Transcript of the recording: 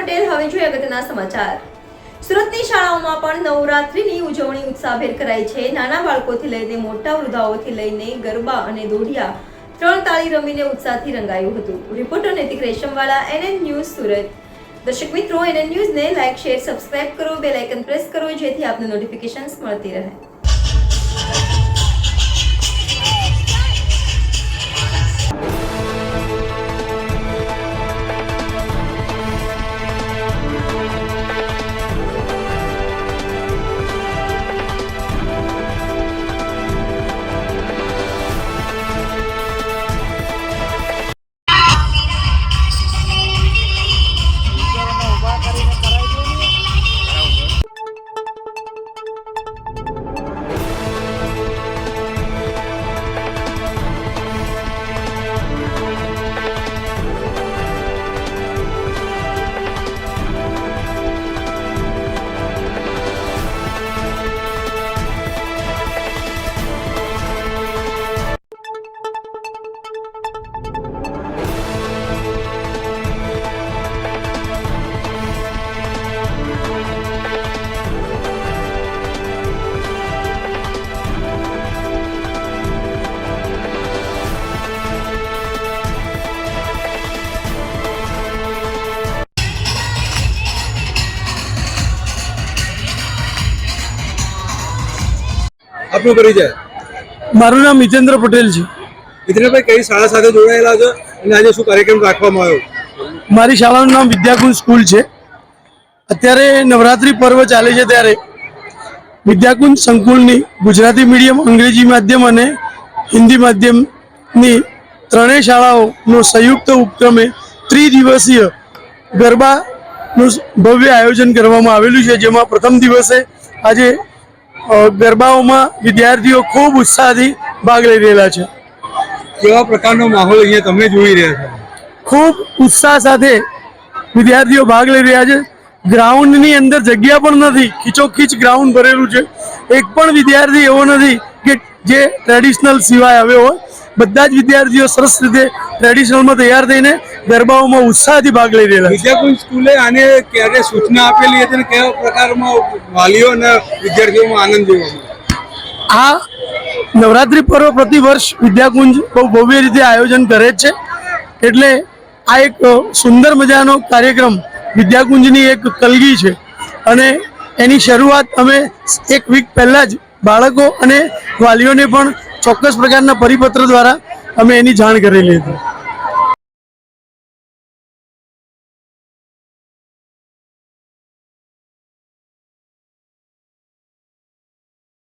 પટેલ। હવે જોઈએ અગત્યના સમાચાર। સુરતની શાળાઓમાં પણ નવરાત્રિની ઉજવણી ઉત્સાહભેર કરાઈ છે। નાના બાળકોથી લઈને મોટા વૃદ્ધાઓથી લઈને ગરબા અને દોઢિયા ત્રણ તાળી રમીને ઉત્સાહથી રંગાયું હતું। રિપોર્ટર નૈતિક રેશમવાલા, NN ન્યૂઝ સુરત। દર્શક મિત્રો, NN ન્યૂઝને લાઇક, શેર, સબસ્ક્રાઇબ કરો, બેલ આઇકન પ્રેસ કરો જેથી આપને નોટિફિકેશન્સ મળતી રહે। આપનો પરિચય? મારું નામ મિતેન્દ્ર પટેલ છે। મિતેન્દ્રભાઈ, કઈ શાળા સાથે જોડાયેલા છો અને આજે શું કાર્યક્રમ રાખવામાં આવ્યો? મારી શાળાનું નામ વિદ્યાકુંજ સ્કૂલ છે। અત્યારે નવરાત્રી પર્વ ચાલે છે ત્યારે વિદ્યાકુંજ સંકુલની ગુજરાતી મીડિયમ, અંગ્રેજી માધ્યમ અને હિન્દી માધ્યમની ત્રણેય શાળાઓનો સંયુક્ત ઉપક્રમે ત્રિદિવસીય ગરબાનું ભવ્ય આયોજન કરવામાં આવેલું છે, જેમાં પ્રથમ દિવસે આજે ગરબાઓમાં વિદ્યાર્થીઓ ખૂબ ઉત્સાહથી ભાગ લઈ રહેલા છે। કેવા પ્રકારનો માહોલ અહીંયા તમે જોઈ રહ્યા છો? ખૂબ ઉત્સાહ સાથે વિદ્યાર્થીઓ ભાગ લઈ રહ્યા છે। ગ્રાઉન્ડની અંદર જગ્યા પણ નથી, ખીચોખીચ ગ્રાઉન્ડ ભરેલું છે। એક પણ વિદ્યાર્થી એવો નથી કે જે ટ્રેડિશનલ સિવાય આવ્યો હોય। બધા જ વિદ્યાર્થીઓ સરસ રીતે ટ્રેડિશનલમાં તૈયાર થઈને ગરબાઓમાં ઉત્સાહથી ભાગ લઈ રહેલા છે। વિદ્યાકુંજ સ્કૂલે આને ક્યારે સૂચના આપેલી હતી અને કેવા પ્રકારમાં વાલીઓ અને વિદ્યાર્થીઓમાં આનંદ જોવા મળ્યો? આ નવરાત્રિ પર્વ પ્રતિ વર્ષ વિદ્યાકુંજ બહુ ભવ્ય રીતે આયોજન કરે છે, એટલે આ એક સુંદર મજાનો કાર્યક્રમ વિદ્યાકુંજની એક કલગી છે અને એની શરૂઆત અમે એક વીક પહેલાં જ બાળકો અને વાલીઓને પણ ચોક્કસ પ્રકારના પરિપત્ર દ્વારા અમે એની જાણ કરેલી હતી।